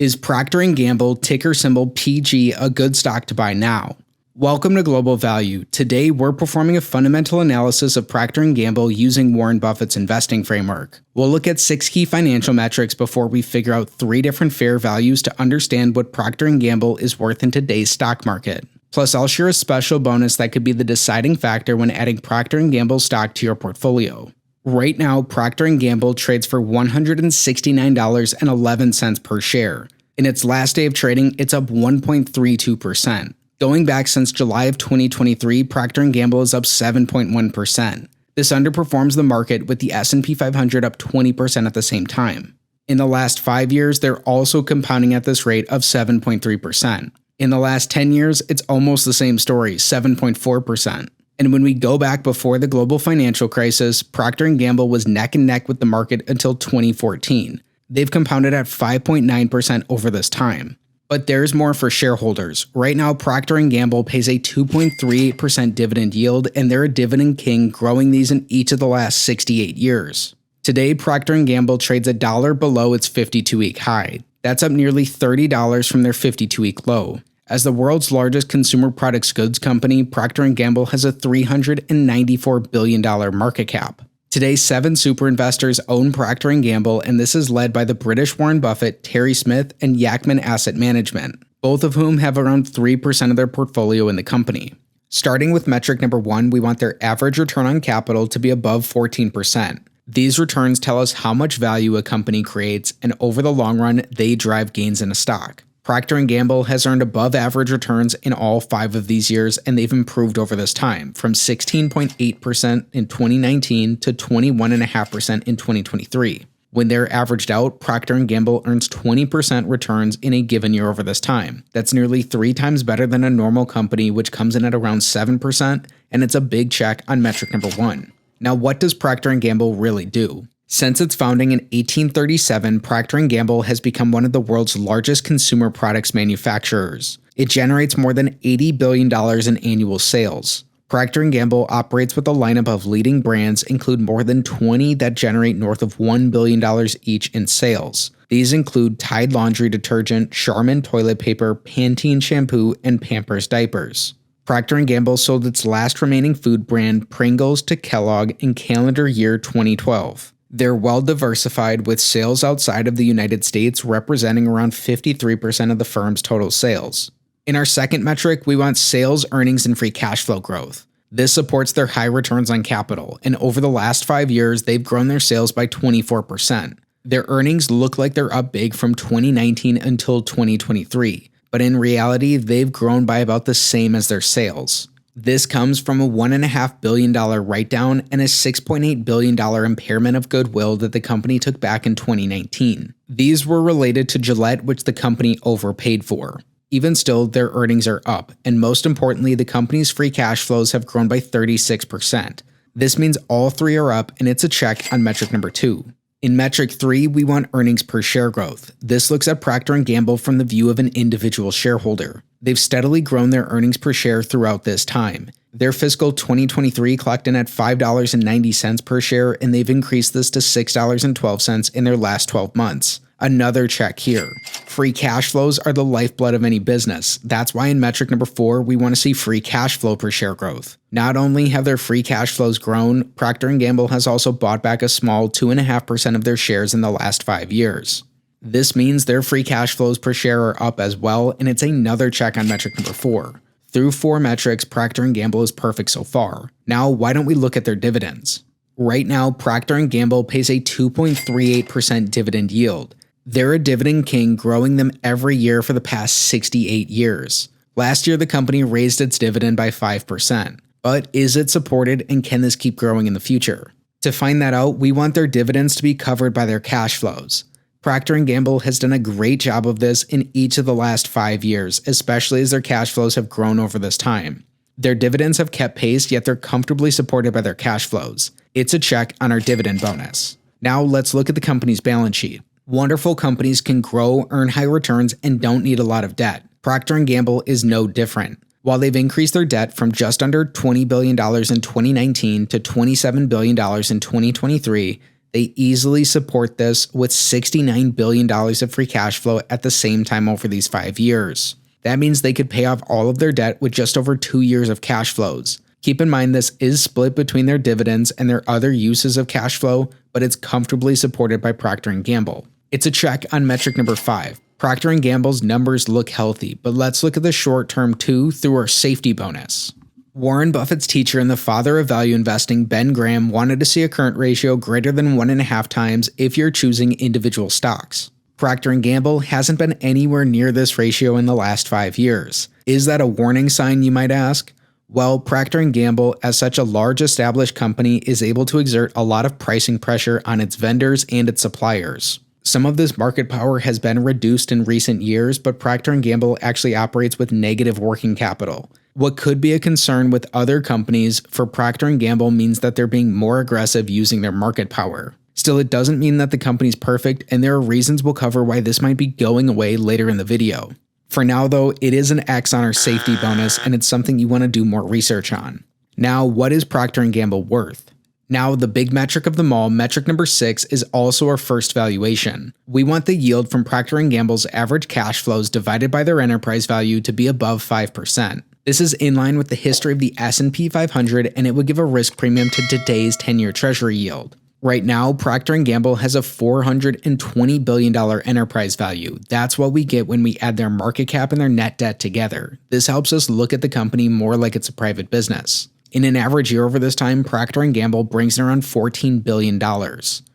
Is Procter Gamble, ticker symbol PG, a good stock to buy now? Welcome to Global Value. Today, we're performing a fundamental analysis of Procter & Gamble using Warren Buffett's investing framework. We'll look at 6 key financial metrics before we figure out 3 different fair values to understand what Procter & Gamble is worth in today's stock market. Plus, I'll share a special bonus that could be the deciding factor when adding Procter & Gamble stock to your portfolio. Right now, Procter & Gamble trades for $169.11 per share. In its last day of trading, it's up 1.32%. Going back since July of 2023, Procter & Gamble is up 7.1%. This underperforms the market with the S&P 500 up 20% at the same time. In the last 5 years, they're also compounding at this rate of 7.3%. In the last 10 years, it's almost the same story, 7.4%. And when we go back before the global financial crisis, Procter & Gamble was neck and neck with the market until 2014. They've compounded at 5.9% over this time. But there's more for shareholders. Right now, Procter & Gamble pays a 2.38% dividend yield, and they're a dividend king, growing these in each of the last 68 years. Today, Procter & Gamble trades $1 below its 52-week high. That's up nearly $30 from their 52-week low. As the world's largest consumer products goods company, Procter & Gamble has a $394 billion market cap. Today, 7 super investors own Procter & Gamble, and this is led by the British Warren Buffett, Terry Smith, and Yachman Asset Management, both of whom have around 3% of their portfolio in the company. Starting with metric number 1, we want their average return on capital to be above 14%. These returns tell us how much value a company creates, and over the long run, they drive gains in a stock. Procter & Gamble has earned above average returns in all 5 of these years, and they've improved over this time, from 16.8% in 2019 to 21.5% in 2023. When they're averaged out, Procter & Gamble earns 20% returns in a given year over this time. That's nearly 3 times better than a normal company, which comes in at around 7%, and it's a big check on metric number 1. Now, what does Procter & Gamble really do? Since its founding in 1837, Procter & Gamble has become one of the world's largest consumer products manufacturers. It generates more than $80 billion in annual sales. Procter & Gamble operates with a lineup of leading brands, include more than 20 that generate north of $1 billion each in sales. These include Tide laundry detergent, Charmin toilet paper, Pantene shampoo, and Pampers diapers. Procter & Gamble sold its last remaining food brand, Pringles, to Kellogg in calendar year 2012. They're well diversified, with sales outside of the United States representing around 53% of the firm's total sales. In our second metric, we want sales, earnings, and free cash flow growth. This supports their high returns on capital, and over the last 5 years, they've grown their sales by 24%. Their earnings look like they're up big from 2019 until 2023, but in reality, they've grown by about the same as their sales. This comes from a $1.5 billion write-down and a $6.8 billion impairment of goodwill that the company took back in 2019. These were related to Gillette, which the company overpaid for. Even still, their earnings are up, and most importantly, the company's free cash flows have grown by 36%. This means all 3 are up, and it's a check on metric number 2. In metric 3, we want earnings per share growth. This looks at Procter & Gamble from the view of an individual shareholder. They've steadily grown their earnings per share throughout this time. Their fiscal 2023 clocked in at $5.90 per share, and they've increased this to $6.12 in their last 12 months. Another check here. Free cash flows are the lifeblood of any business. That's why in metric number 4, we want to see free cash flow per share growth. Not only have their free cash flows grown, Procter & Gamble has also bought back a small 2.5% of their shares in the last 5 years. This means their free cash flows per share are up as well, and it's another check on metric number 4. Through 4 metrics, Procter & Gamble is perfect so far. Now, why don't we look at their dividends? Right now, Procter & Gamble pays a 2.38% dividend yield. They're a dividend king, growing them every year for the past 68 years. Last year, the company raised its dividend by 5%. But is it supported, and can this keep growing in the future? To find that out, we want their dividends to be covered by their cash flows. Procter & Gamble has done a great job of this in each of the last 5 years, especially as their cash flows have grown over this time. Their dividends have kept pace, yet they're comfortably supported by their cash flows. It's a check on our dividend bonus. Now let's look at the company's balance sheet. Wonderful companies can grow, earn high returns, and don't need a lot of debt. Procter & Gamble is no different. While they've increased their debt from just under $20 billion in 2019 to $27 billion in 2023, They easily support this with $69 billion of free cash flow at the same time over these 5 years. That means they could pay off all of their debt with just over 2 years of cash flows. Keep in mind this is split between their dividends and their other uses of cash flow, but it's comfortably supported by Procter & Gamble. It's a check on metric number 5. Procter & Gamble's numbers look healthy, but let's look at the short term too through our safety bonus. Warren Buffett's teacher and the father of value investing, Ben Graham, wanted to see a current ratio greater than 1.5 times if you're choosing individual stocks. Procter & Gamble hasn't been anywhere near this ratio in the last 5 years. Is that a warning sign, you might ask? Well, Procter & Gamble, as such a large established company, is able to exert a lot of pricing pressure on its vendors and its suppliers. Some of this market power has been reduced in recent years, but Procter & Gamble actually operates with negative working capital. What could be a concern with other companies for Procter & Gamble means that they're being more aggressive using their market power. Still, it doesn't mean that the company's perfect, and there are reasons we'll cover why this might be going away later in the video. For now though, it is an X on our safety bonus, and it's something you want to do more research on. Now, what is Procter & Gamble worth? Now, the big metric of them all, metric number 6, is also our first valuation. We want the yield from Procter & Gamble's average cash flows divided by their enterprise value to be above 5%. This is in line with the history of the S&P 500, and it would give a risk premium to today's 10-year treasury yield. Right now, Procter & Gamble has a $420 billion enterprise value. That's what we get when we add their market cap and their net debt together. This helps us look at the company more like it's a private business. In an average year over this time, Procter & Gamble brings in around $14 billion.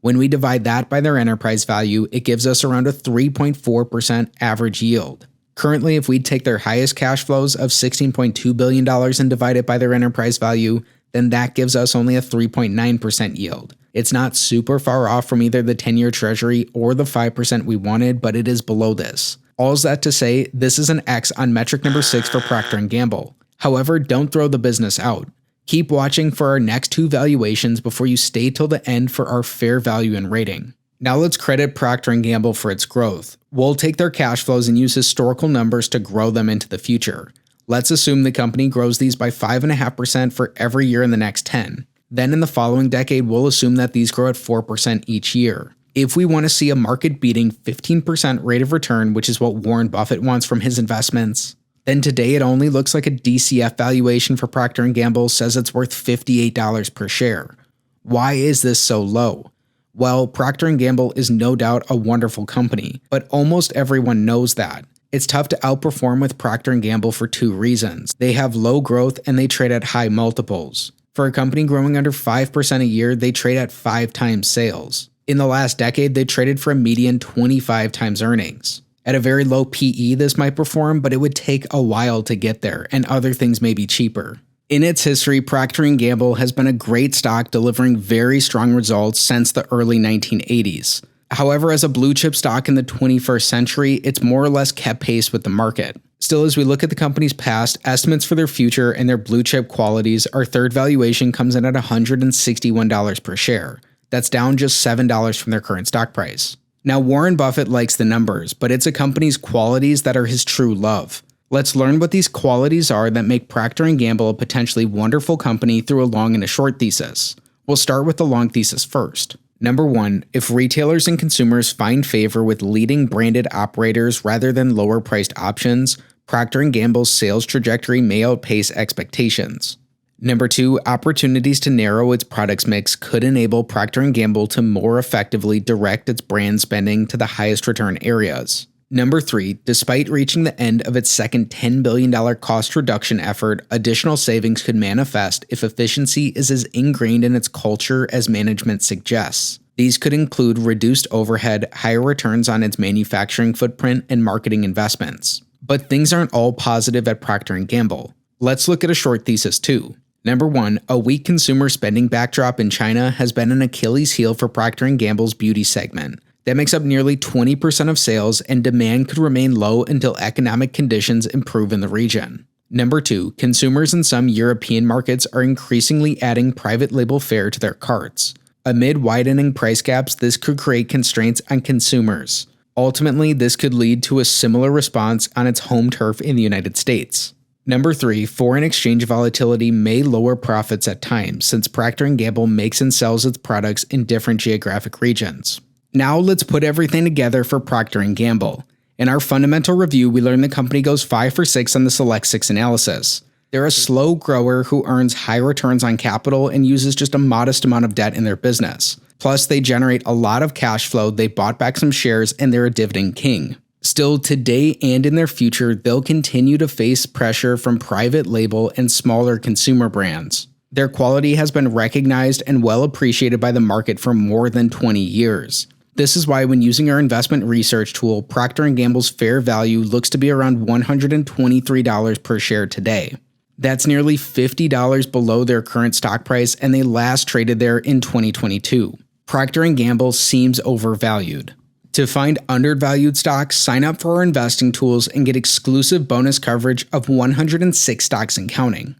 When we divide that by their enterprise value, it gives us around a 3.4% average yield. Currently, if we take their highest cash flows of $16.2 billion and divide it by their enterprise value, then that gives us only a 3.9% yield. It's not super far off from either the 10-year treasury or the 5% we wanted, but it is below this. All's that to say, this is an X on metric number 6 for Procter & Gamble. However, don't throw the business out. Keep watching for our next 2 valuations before you stay till the end for our fair value and rating. Now let's credit Procter & Gamble for its growth. We'll take their cash flows and use historical numbers to grow them into the future. Let's assume the company grows these by 5.5% for every year in the next 10. Then in the following decade, we'll assume that these grow at 4% each year. If we want to see a market-beating 15% rate of return, which is what Warren Buffett wants from his investments, then today it only looks like a DCF valuation for Procter & Gamble says it's worth $58 per share. Why is this so low? Well, Procter & Gamble is no doubt a wonderful company, but almost everyone knows that. It's tough to outperform with Procter & Gamble for 2 reasons. They have low growth and they trade at high multiples. For a company growing under 5% a year, they trade at 5 times sales. In the last decade, they traded for a median 25 times earnings. At a very low PE, this might perform, but it would take a while to get there, and other things may be cheaper. In its history, Procter & Gamble has been a great stock delivering very strong results since the early 1980s. However, as a blue chip stock in the 21st century, it's more or less kept pace with the market. Still, as we look at the company's past, estimates for their future and their blue chip qualities, our third valuation comes in at $161 per share. That's down just $7 from their current stock price. Now, Warren Buffett likes the numbers, but it's a company's qualities that are his true love. Let's learn what these qualities are that make Procter & Gamble a potentially wonderful company through a long and a short thesis. We'll start with the long thesis first. Number 1, if retailers and consumers find favor with leading branded operators rather than lower priced options, Procter & Gamble's sales trajectory may outpace expectations. Number 2, opportunities to narrow its products mix could enable Procter & Gamble to more effectively direct its brand spending to the highest return areas. Number 3, despite reaching the end of its second $10 billion cost reduction effort, additional savings could manifest if efficiency is as ingrained in its culture as management suggests. These could include reduced overhead, higher returns on its manufacturing footprint, and marketing investments. But things aren't all positive at Procter & Gamble. Let's look at a short thesis too. Number 1, a weak consumer spending backdrop in China has been an Achilles heel for Procter & Gamble's beauty segment. That makes up nearly 20% of sales, and demand could remain low until economic conditions improve in the region. Number 2, consumers in some European markets are increasingly adding private label fare to their carts. Amid widening price gaps, this could create constraints on consumers. Ultimately, this could lead to a similar response on its home turf in the United States. Number 3, foreign exchange volatility may lower profits at times since Procter & Gamble makes and sells its products in different geographic regions. Now let's put everything together for Procter & Gamble. In our fundamental review, we learned the company goes 5 for 6 on the Select 6 analysis. They're a slow grower who earns high returns on capital and uses just a modest amount of debt in their business. Plus, they generate a lot of cash flow, they bought back some shares, and they're a dividend king. Still, today and in their future, they'll continue to face pressure from private label and smaller consumer brands. Their quality has been recognized and well appreciated by the market for more than 20 years. This is why when using our investment research tool, Procter & Gamble's fair value looks to be around $123 per share today. That's nearly $50 below their current stock price, and they last traded there in 2022. Procter & Gamble seems overvalued. To find undervalued stocks, sign up for our investing tools and get exclusive bonus coverage of 106 stocks and counting.